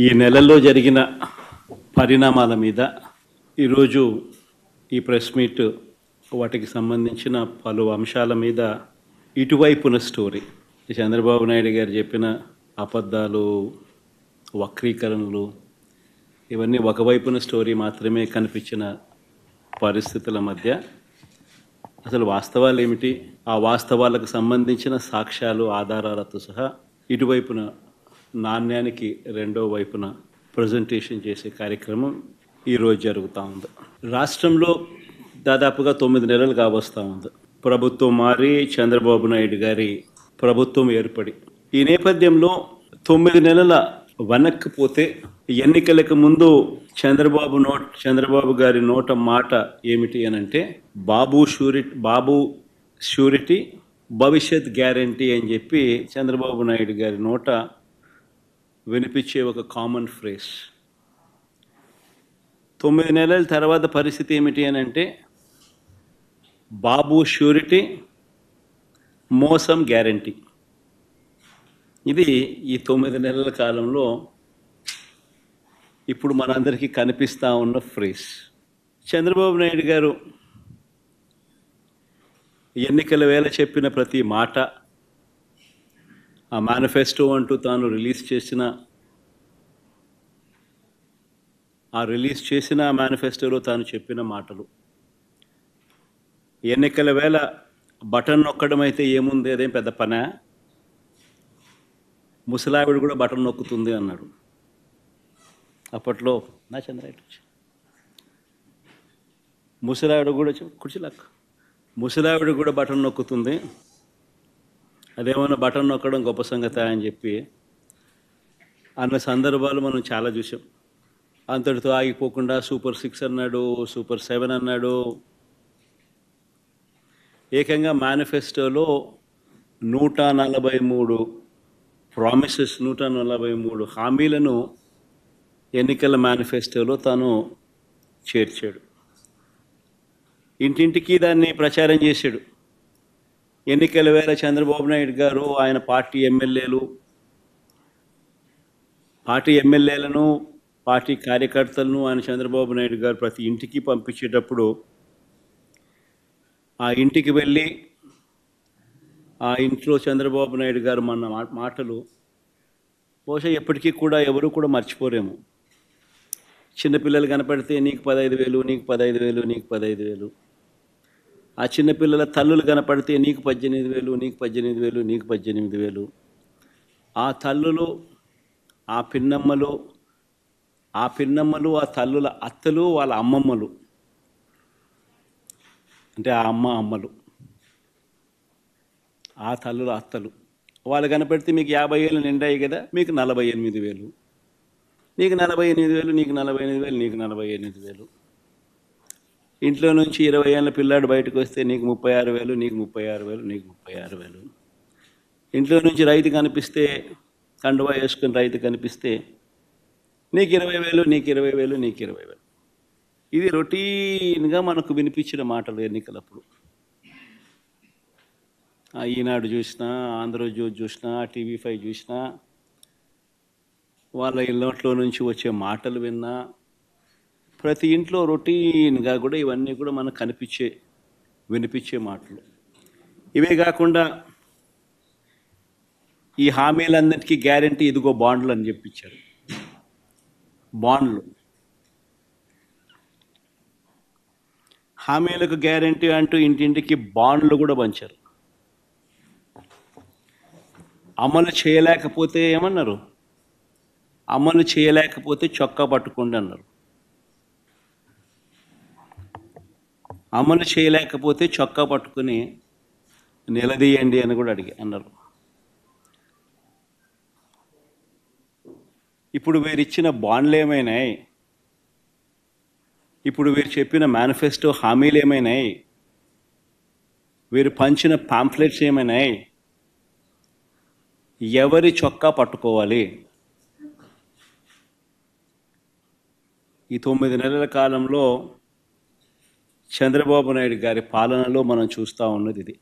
ఈ నెలల్లో జరిగిన పరిణామాల మీద ఈరోజు ఈ ప్రెస్ మీట్ వాటికి సంబంధించిన పలు అంశాల మీద ఇటువైపున స్టోరీ చంద్రబాబు నాయుడు గారు చెప్పిన అబద్ధాలు, వక్రీకరణలు ఇవన్నీ ఒకవైపున స్టోరీ మాత్రమే కనిపించిన పరిస్థితుల మధ్య అసలు వాస్తవాలు ఏమిటి, ఆ వాస్తవాలకు సంబంధించిన సాక్ష్యాలు, ఆధారాలతో సహా ఇటువైపున నాణ్యానికి రెండో వైపున ప్రజెంటేషన్ చేసే కార్యక్రమం ఈరోజు జరుగుతూ ఉంది. రాష్ట్రంలో దాదాపుగా 9 నెలలు కావస్తూ ఉంది ప్రభుత్వం మారి, చంద్రబాబు నాయుడు గారి ప్రభుత్వం ఏర్పడి. ఈ నేపథ్యంలో 9 నెలల వెనక్కిపోతే ఎన్నికలకు ముందు చంద్రబాబు గారి నోట మాట ఏమిటి అనంటే బాబు షూరిటీ భవిష్యత్ గ్యారంటీ అని చెప్పి చంద్రబాబు నాయుడు గారి నోట వినిపించే ఒక కామన్ ఫ్రేజ్. 9 నెలల తర్వాత పరిస్థితి ఏమిటి అని అంటే బాబు షూరిటీ, మోసం గ్యారంటీ. ఇది ఈ 9 నెలల కాలంలో ఇప్పుడు మనందరికీ కనిపిస్తూ ఉన్న ఫ్రేజ్. చంద్రబాబు నాయుడు గారు ఎన్నికల వేళ చెప్పిన ప్రతి మాట, ఆ మేనిఫెస్టో అంటూ తాను రిలీజ్ చేసిన మేనిఫెస్టోలో తాను చెప్పిన మాటలు, ఎన్నికల వేళ బటన్ నొక్కడం అయితే ఏముంది, అదేం పెద్ద పనా, ముసలావిడ కూడా బటన్ నొక్కుతుంది అన్నాడు. అప్పట్లో నా చంద్రాయుడు ముసలావిడ కూడా కుర్చీలాక్ ముసలావిడ కూడా బటన్ నొక్కుతుంది, అదేమన్నా బటన్ నొక్కడం గొప్ప సంగతి అని చెప్పి అన్న సందర్భాలు మనం చాలా చూసాం. అంతటితో ఆగిపోకుండా సూపర్ 6 అన్నాడు, సూపర్ 7 అన్నాడు. ఏకంగా మేనిఫెస్టోలో 143 ప్రామిసెస్, 143 హామీలను ఎన్నికల మేనిఫెస్టోలో తాను చేర్చాడు. ఇంటింటికి దాన్ని ప్రచారం చేశాడు. ఎన్నికల వేళ చంద్రబాబు నాయుడు గారు ఆయన పార్టీ ఎమ్మెల్యేలను, పార్టీ కార్యకర్తలను ఆయన చంద్రబాబు నాయుడు గారు ప్రతి ఇంటికి పంపించేటప్పుడు ఆ ఇంటికి వెళ్ళి ఆ ఇంట్లో చంద్రబాబు నాయుడు గారు మన మాటలు బహుశా ఎప్పటికీ కూడా ఎవరు కూడా మర్చిపోరేమో. చిన్నపిల్లలు కనపడితే నీకు 15,000, నీకు 15,000, నీకు 15,000. ఆ చిన్నపిల్లల తల్లులు కనపడితే నీకు 18,000, నీకు 18,000, నీకు 18,000. ఆ తల్లులు, ఆ పిన్నమ్మలు, ఆ తల్లుల అత్తలు, వాళ్ళ అమ్మమ్మలు, అంటే ఆ అమ్మలు, ఆ తల్లుల అత్తలు, వాళ్ళు కనపడితే మీకు 50 ఏళ్ళు నిండాయి కదా, మీకు 48,000, నీకు 48,000, నీకు 48,000, నీకు 48,000. ఇంట్లో నుంచి 20 ఏళ్ళ పిల్లాడు బయటకు వస్తే నీకు 36,000, నీకు 36,000, నీకు 36,000. ఇంట్లో నుంచి రైతు కనిపిస్తే, కండువా వేసుకుని రైతు కనిపిస్తే నీకు 20,000, నీకు 20,000, నీకు 20,000. ఇది రొటీన్గా మనకు వినిపించిన మాటలు ఎన్నికలప్పుడు. ఈనాడు చూసినా, ఆంధ్రజ్యోతి చూసినా, TV5 చూసినా, వాళ్ళ ఇళ్ళట్లో నుంచి వచ్చే మాటలు విన్నా, ప్రతి ఇంట్లో రొటీన్గా కూడా ఇవన్నీ కూడా మనకు వినిపించే మాటలు. ఇవే కాకుండా ఈ హామీలన్నిటికీ గ్యారంటీ ఇదిగో బాండ్లు అని చెప్పించారు. బాండ్లు, హామీలకు గ్యారంటీ అంటూ ఇంటింటికి బాండ్లు కూడా పంచారు. అమలు చేయలేకపోతే ఏమన్నారు, అమలు చేయలేకపోతే చొక్కా పట్టుకోండి అన్నారు. అమలు చేయలేకపోతే చొక్కా పట్టుకుని నిలదీయండి అని కూడా అన్నారు. ఇప్పుడు వీరిచ్చిన బాండ్లు ఏమైనాయి, ఇప్పుడు వీరు చెప్పిన మేనిఫెస్టో హామీలు ఏమైనాయి, వీరు పంచిన పాంఫ్లెట్స్ ఏమైనాయి, ఎవరి చొక్కా పట్టుకోవాలి? ఈ 9 నెలల కాలంలో చంద్రబాబు నాయుడు గారి పాలనలో మనం చూస్తూ ఉన్నది ఇది.